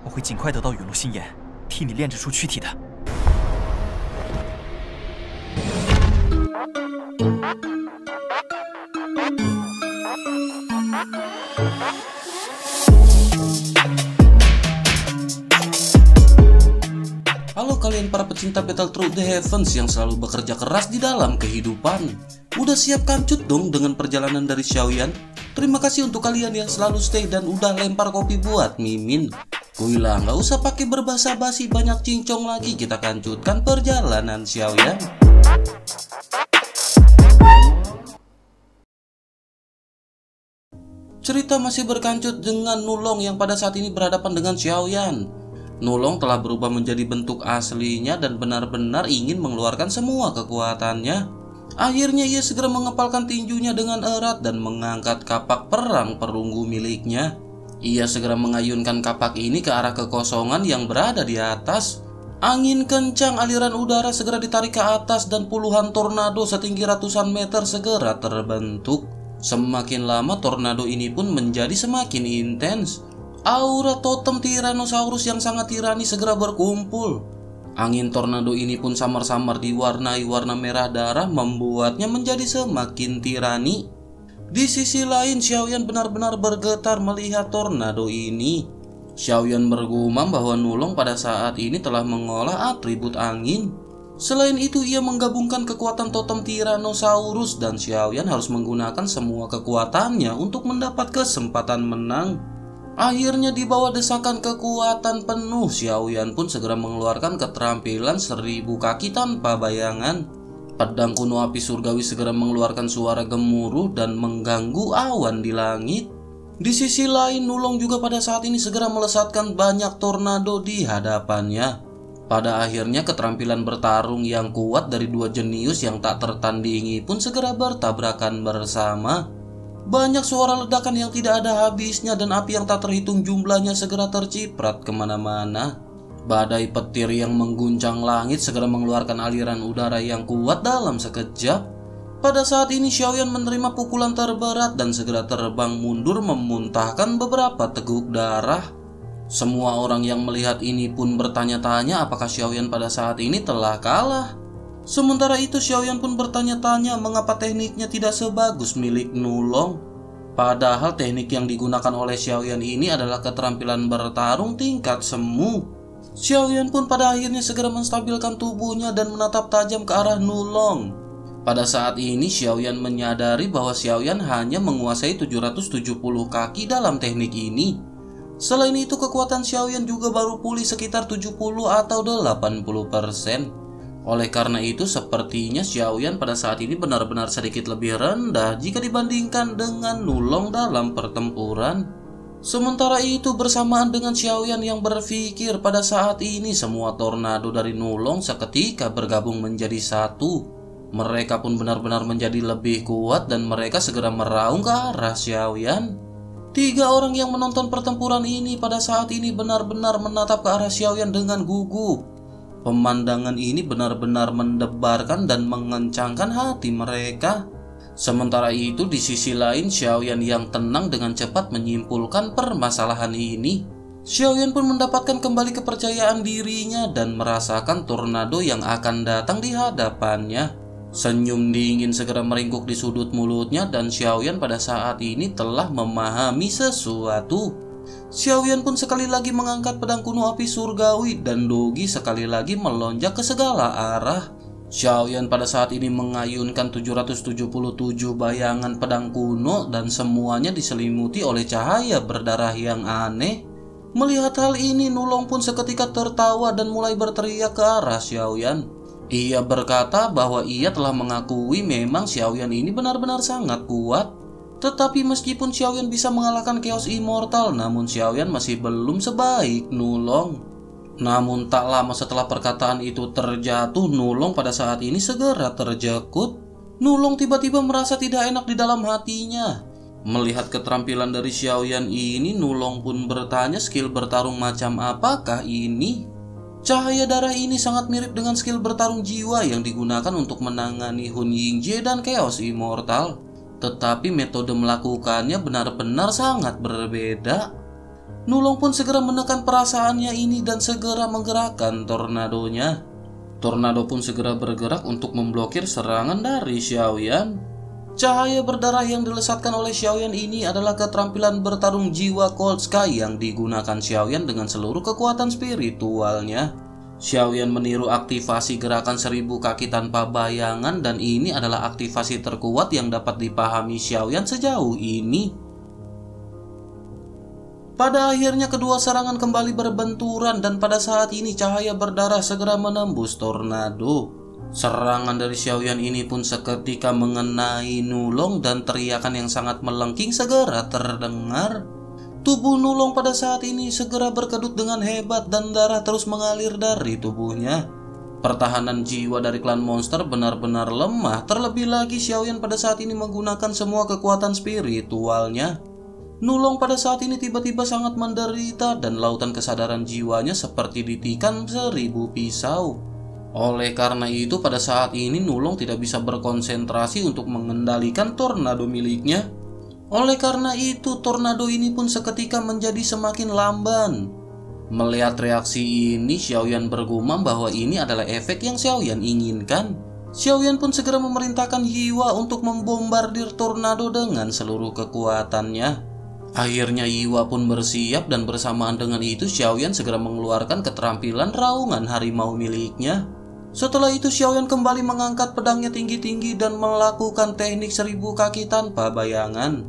我会尽快得到陨落心炎，替你炼制出躯体的。Halo kalian para pecinta Battle Through the Heavens yang selalu bekerja keras di dalam kehidupan. Udah siap kancut dong dengan perjalanan dari Xiaoyan? Terima kasih untuk kalian yang selalu stay dan udah lempar kopi buat Mimin. Kuilah nggak usah pakai berbahasa basi banyak cincong lagi, kita kancutkan perjalanan Xiaoyan. Cerita masih berkancut dengan Nulong yang pada saat ini berhadapan dengan Xiaoyan. Nulong telah berubah menjadi bentuk aslinya dan benar-benar ingin mengeluarkan semua kekuatannya. Akhirnya ia segera mengepalkan tinjunya dengan erat dan mengangkat kapak perang perunggu miliknya. Ia segera mengayunkan kapak ini ke arah kekosongan yang berada di atas. Angin kencang aliran udara segera ditarik ke atas dan puluhan tornado setinggi ratusan meter segera terbentuk. Semakin lama tornado ini pun menjadi semakin intens. Aura totem Tyrannosaurus yang sangat tirani segera berkumpul. Angin tornado ini pun samar-samar diwarnai warna merah darah, membuatnya menjadi semakin tirani. Di sisi lain, Xiaoyan benar-benar bergetar melihat tornado ini. Xiaoyan bergumam bahwa Nulong pada saat ini telah mengolah atribut angin. Selain itu, ia menggabungkan kekuatan totem Tyrannosaurus dan Xiaoyan harus menggunakan semua kekuatannya untuk mendapat kesempatan menang. Akhirnya di bawah desakan kekuatan penuh, Xiaoyan pun segera mengeluarkan keterampilan 1000 kaki tanpa bayangan. Pedang kuno api surgawi segera mengeluarkan suara gemuruh dan mengganggu awan di langit. Di sisi lain, Nulong juga pada saat ini segera melesatkan banyak tornado di hadapannya. Pada akhirnya keterampilan bertarung yang kuat dari dua jenius yang tak tertandingi pun segera bertabrakan bersama. Banyak suara ledakan yang tidak ada habisnya dan api yang tak terhitung jumlahnya segera terciprat kemana-mana. Badai petir yang mengguncang langit segera mengeluarkan aliran udara yang kuat dalam sekejap. Pada saat ini Xiaoyan menerima pukulan terberat dan segera terbang mundur memuntahkan beberapa teguk darah. Semua orang yang melihat ini pun bertanya-tanya apakah Xiaoyan pada saat ini telah kalah. Sementara itu Xiaoyan pun bertanya-tanya mengapa tekniknya tidak sebagus milik Nulong. Padahal teknik yang digunakan oleh Xiaoyan ini adalah keterampilan bertarung tingkat semu. Xiaoyan pun pada akhirnya segera menstabilkan tubuhnya dan menatap tajam ke arah Nulong. Pada saat ini Xiaoyan menyadari bahwa Xiaoyan hanya menguasai 770 kaki dalam teknik ini. Selain itu kekuatan Xiaoyan juga baru pulih sekitar 70 atau 80%. Oleh karena itu sepertinya Xiaoyan pada saat ini benar-benar sedikit lebih rendah jika dibandingkan dengan Nulong dalam pertempuran. Sementara itu bersamaan dengan Xiaoyan yang berpikir pada saat ini semua tornado dari Nulong seketika bergabung menjadi satu. Mereka pun benar-benar menjadi lebih kuat dan mereka segera meraung ke arah Xiaoyan. 3 orang yang menonton pertempuran ini pada saat ini benar-benar menatap ke arah Xiaoyan dengan gugup. Pemandangan ini benar-benar mendebarkan dan mengencangkan hati mereka. Sementara itu di sisi lain Xiaoyan yang tenang dengan cepat menyimpulkan permasalahan ini. Xiaoyan pun mendapatkan kembali kepercayaan dirinya dan merasakan tornado yang akan datang di hadapannya. Senyum dingin segera meringkuk di sudut mulutnya dan Xiaoyan pada saat ini telah memahami sesuatu. Xiaoyan pun sekali lagi mengangkat pedang kuno api surgawi dan Dogi sekali lagi melonjak ke segala arah. Xiaoyan pada saat ini mengayunkan 777 bayangan pedang kuno dan semuanya diselimuti oleh cahaya berdarah yang aneh. Melihat hal ini Nulong pun seketika tertawa dan mulai berteriak ke arah Xiaoyan. Ia berkata bahwa ia telah mengakui memang Xiaoyan ini benar-benar sangat kuat. Tetapi meskipun Xiaoyan bisa mengalahkan Chaos Immortal, namun Xiaoyan masih belum sebaik Nulong. Namun tak lama setelah perkataan itu terjatuh, Nulong pada saat ini segera terjekut. Nulong tiba-tiba merasa tidak enak di dalam hatinya. Melihat keterampilan dari Xiaoyan ini, Nulong pun bertanya skill bertarung macam apakah ini. Cahaya darah ini sangat mirip dengan skill bertarung jiwa yang digunakan untuk menangani Hun Yingjie dan Chaos Immortal. Tetapi metode melakukannya benar-benar sangat berbeda. Nulong pun segera menekan perasaannya ini dan segera menggerakkan tornadonya. Tornado pun segera bergerak untuk memblokir serangan dari Xiaoyan. Cahaya berdarah yang dilesatkan oleh Xiaoyan ini adalah keterampilan bertarung jiwa Cold Sky yang digunakan Xiaoyan dengan seluruh kekuatan spiritualnya. Xiaoyan meniru aktivasi gerakan 1000 kaki tanpa bayangan dan ini adalah aktivasi terkuat yang dapat dipahami Xiaoyan sejauh ini. Pada akhirnya kedua serangan kembali berbenturan dan pada saat ini cahaya berdarah segera menembus tornado. Serangan dari Xiaoyan ini pun seketika mengenai Nulong dan teriakan yang sangat melengking segera terdengar. Tubuh Nulong pada saat ini segera berkedut dengan hebat dan darah terus mengalir dari tubuhnya. Pertahanan jiwa dari klan monster benar-benar lemah, terlebih lagi Xiaoyan pada saat ini menggunakan semua kekuatan spiritualnya. Nulong pada saat ini tiba-tiba sangat menderita dan lautan kesadaran jiwanya seperti ditikam 1000 pisau. Oleh karena itu pada saat ini Nulong tidak bisa berkonsentrasi untuk mengendalikan tornado miliknya. Oleh karena itu tornado ini pun seketika menjadi semakin lamban. Melihat reaksi ini Xiaoyan bergumam bahwa ini adalah efek yang Xiaoyan inginkan. Xiaoyan pun segera memerintahkan Yiwa untuk membombardir tornado dengan seluruh kekuatannya. Akhirnya Yiwa pun bersiap dan bersamaan dengan itu Xiaoyan segera mengeluarkan keterampilan raungan harimau miliknya. Setelah itu Xiaoyan kembali mengangkat pedangnya tinggi-tinggi dan melakukan teknik 1000 kaki tanpa bayangan.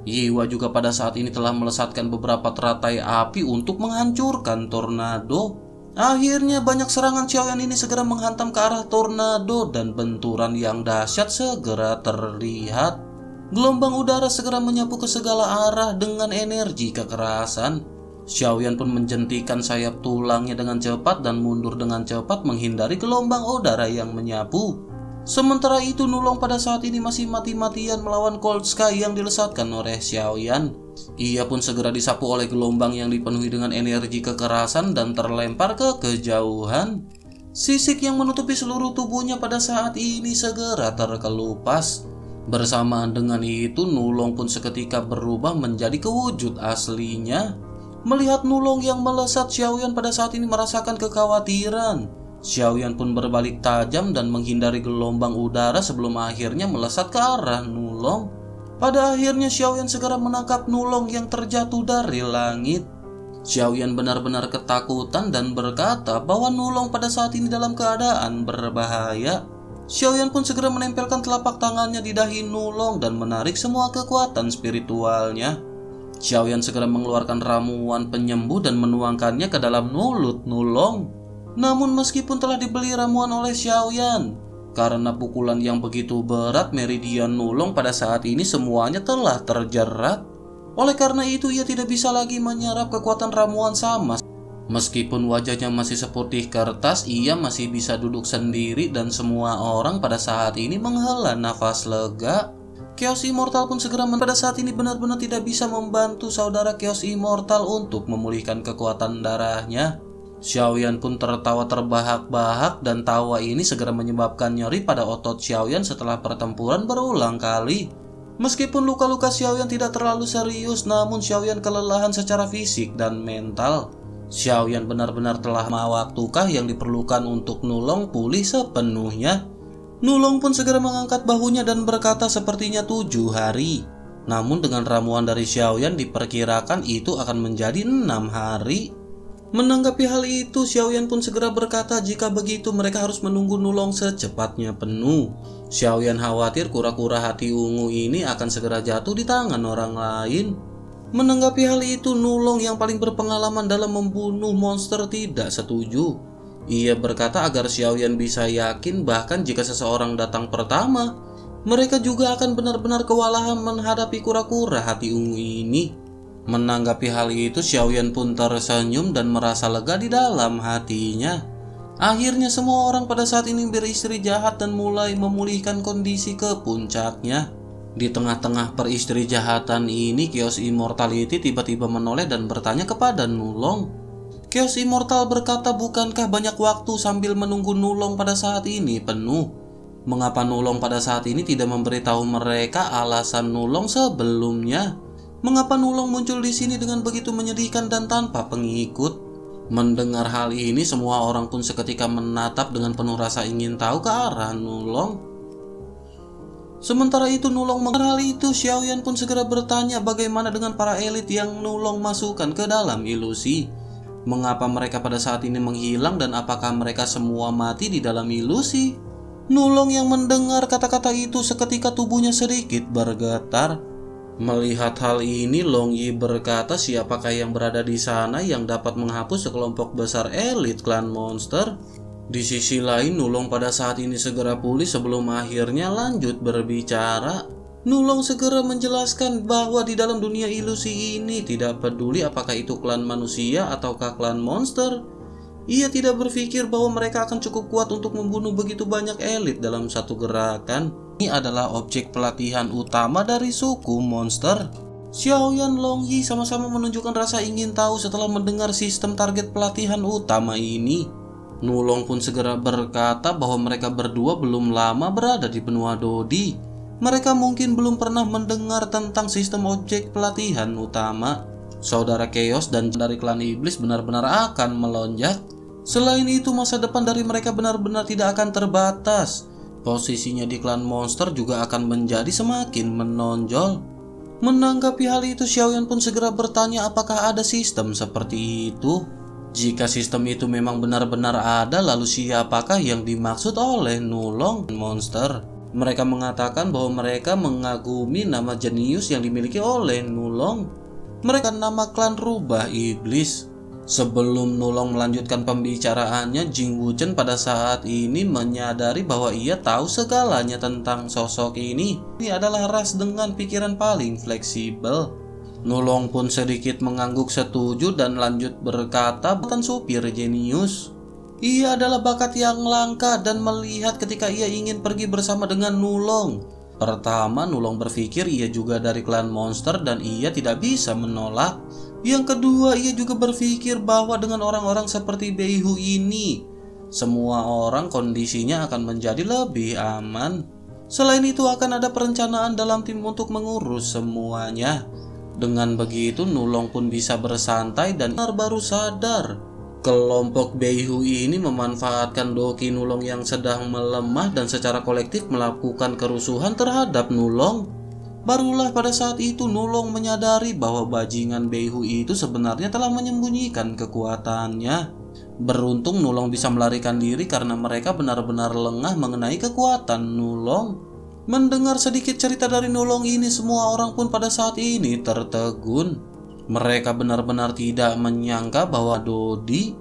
Yiwa juga pada saat ini telah melesatkan beberapa teratai api untuk menghancurkan tornado. Akhirnya banyak serangan Xiaoyan ini segera menghantam ke arah tornado dan benturan yang dahsyat segera terlihat. Gelombang udara segera menyapu ke segala arah dengan energi kekerasan. Xiaoyan pun menjentikan sayap tulangnya dengan cepat dan mundur dengan cepat menghindari gelombang udara yang menyapu. Sementara itu Nulong pada saat ini masih mati-matian melawan Cold Sky yang dilesatkan oleh Xiaoyan. Ia pun segera disapu oleh gelombang yang dipenuhi dengan energi kekerasan dan terlempar ke kejauhan. Sisik yang menutupi seluruh tubuhnya pada saat ini segera terkelupas. Bersamaan dengan itu Nulong pun seketika berubah menjadi kewujud aslinya. Melihat Nulong yang melesat, Xiaoyan pada saat ini merasakan kekhawatiran. Xiaoyan pun berbalik tajam dan menghindari gelombang udara sebelum akhirnya melesat ke arah Nulong. Pada akhirnya Xiaoyan segera menangkap Nulong yang terjatuh dari langit. Xiaoyan benar-benar ketakutan dan berkata bahwa Nulong pada saat ini dalam keadaan berbahaya. Xiaoyan pun segera menempelkan telapak tangannya di dahi Nulong dan menarik semua kekuatan spiritualnya. Xiaoyan segera mengeluarkan ramuan penyembuh dan menuangkannya ke dalam mulut Nulong. Namun meskipun telah dibeli ramuan oleh Xiaoyan, karena pukulan yang begitu berat meridian Nulong pada saat ini semuanya telah terjerat. Oleh karena itu ia tidak bisa lagi menyerap kekuatan ramuan sama. Meskipun wajahnya masih seputih kertas, ia masih bisa duduk sendiri dan semua orang pada saat ini menghela nafas lega. Chaos Immortal pun segera pada saat ini benar-benar tidak bisa membantu saudara Chaos Immortal untuk memulihkan kekuatan darahnya. Xiaoyan pun tertawa terbahak-bahak dan tawa ini segera menyebabkan nyeri pada otot Xiaoyan setelah pertempuran berulang kali. Meskipun luka-luka Xiaoyan tidak terlalu serius, namun Xiaoyan kelelahan secara fisik dan mental. Xiaoyan benar-benar telah waktukah yang diperlukan untuk Nulong pulih sepenuhnya. Nulong pun segera mengangkat bahunya dan berkata sepertinya 7 hari. Namun dengan ramuan dari Xiaoyan diperkirakan itu akan menjadi 6 hari. Menanggapi hal itu, Xiaoyan pun segera berkata jika begitu mereka harus menunggu Nulong secepatnya penuh. Xiaoyan khawatir kura-kura hati ungu ini akan segera jatuh di tangan orang lain. Menanggapi hal itu, Nulong yang paling berpengalaman dalam membunuh monster tidak setuju. Ia berkata agar Xiaoyan bisa yakin bahkan jika seseorang datang pertama, mereka juga akan benar-benar kewalahan menghadapi kura-kura hati ungu ini. Menanggapi hal itu, Xiaoyan pun tersenyum dan merasa lega di dalam hatinya. Akhirnya semua orang pada saat ini beristri jahat dan mulai memulihkan kondisi ke puncaknya. Di tengah-tengah peristri jahatan ini, Chaos Immortality tiba-tiba menoleh dan bertanya kepada Nulong. Chaos Immortal berkata bukankah banyak waktu sambil menunggu Nulong pada saat ini penuh? Mengapa Nulong pada saat ini tidak memberitahu mereka alasan Nulong sebelumnya? Mengapa Nulong muncul di sini dengan begitu menyedihkan dan tanpa pengikut? Mendengar hal ini, semua orang pun seketika menatap dengan penuh rasa ingin tahu ke arah Nulong. Sementara itu Nulong mengenal hal itu, Xiaoyan pun segera bertanya bagaimana dengan para elit yang Nulong masukkan ke dalam ilusi. Mengapa mereka pada saat ini menghilang dan apakah mereka semua mati di dalam ilusi? Nulong yang mendengar kata-kata itu seketika tubuhnya sedikit bergetar. Melihat hal ini, Long Yi berkata, siapakah yang berada di sana yang dapat menghapus sekelompok besar elit klan monster? Di sisi lain, Nulong pada saat ini segera pulih sebelum akhirnya lanjut berbicara. Nulong segera menjelaskan bahwa di dalam dunia ilusi ini tidak peduli apakah itu klan manusia ataukah klan monster. Ia tidak berpikir bahwa mereka akan cukup kuat untuk membunuh begitu banyak elit dalam satu gerakan. Ini adalah objek pelatihan utama dari suku monster. Xiaoyan Long Yi sama-sama menunjukkan rasa ingin tahu setelah mendengar sistem target pelatihan utama ini. Nulong pun segera berkata bahwa mereka berdua belum lama berada di benua Dodi. Mereka mungkin belum pernah mendengar tentang sistem objek pelatihan utama. Saudara Chaos dan dari klan iblis benar-benar akan melonjak. Selain itu, masa depan dari mereka benar-benar tidak akan terbatas. Posisinya di klan monster juga akan menjadi semakin menonjol. Menanggapi hal itu, Xiaoyan pun segera bertanya apakah ada sistem seperti itu. Jika sistem itu memang benar-benar ada, lalu siapakah yang dimaksud oleh Nulong monster? Mereka mengatakan bahwa mereka mengagumi nama jenius yang dimiliki oleh Nulong. Mereka nama klan rubah iblis. Sebelum Nulong melanjutkan pembicaraannya, Jing Wuchen pada saat ini menyadari bahwa ia tahu segalanya tentang sosok ini. Ini adalah ras dengan pikiran paling fleksibel. Nulong pun sedikit mengangguk setuju dan lanjut berkata, bukan supir jenius. Ia adalah bakat yang langka dan melihat ketika ia ingin pergi bersama dengan Nulong. Pertama, Nulong berpikir ia juga dari klan monster dan ia tidak bisa menolak. Yang kedua, ia juga berpikir bahwa dengan orang-orang seperti Beihu ini, semua orang kondisinya akan menjadi lebih aman. Selain itu akan ada perencanaan dalam tim untuk mengurus semuanya. Dengan begitu Nulong pun bisa bersantai dan baru sadar. Kelompok Beihu ini memanfaatkan Doki Nulong yang sedang melemah dan secara kolektif melakukan kerusuhan terhadap Nulong. Barulah pada saat itu Nulong menyadari bahwa bajingan Beihu itu sebenarnya telah menyembunyikan kekuatannya. Beruntung Nulong bisa melarikan diri karena mereka benar-benar lengah mengenai kekuatan Nulong. Mendengar sedikit cerita dari Nulong ini, semua orang pun pada saat ini tertegun. Mereka benar-benar tidak menyangka bahwa Dodi